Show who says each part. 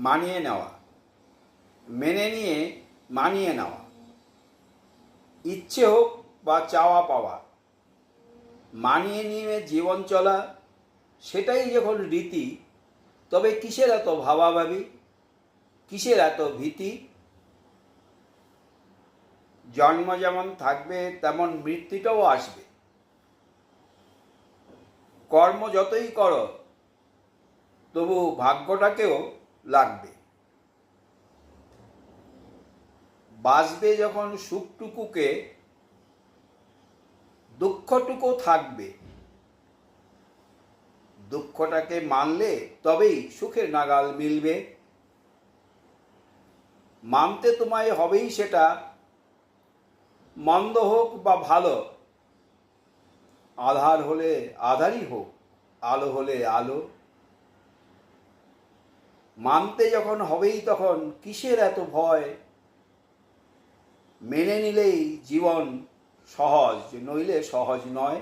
Speaker 1: মানিয়ে নেওয়া, মেনে নিয়ে মানিয়ে নেওয়া, ইচ্ছে হোক বা চাওয়া পাওয়া, মানিয়ে নিয়ে জীবন চলা, সেটাই যখন রীতি, তবে কিসের এত ভাবাভাবি, কিসের এত ভীতি? জন্ম যেমন থাকবে তেমন মৃত্যুটাও আসবে। কর্ম যতই করো তবু ভাগ্যটাকেও লাগবে। বাঁচবে যখন সুখটুকুকে, দুঃখটুকু থাকবে। দুঃখটাকে মানলে তবেই সুখের নাগাল মিলবে। মানতে তোমায় হবেই সেটা, মন্দ হোক বা ভালো। আধার হলে আধারই হোক, আলো হলে আলো। মানতে যখন হবেই তখন কিসের এত ভয়? মেনে নিলেই জীবন সহজ, নইলে সহজ নয়।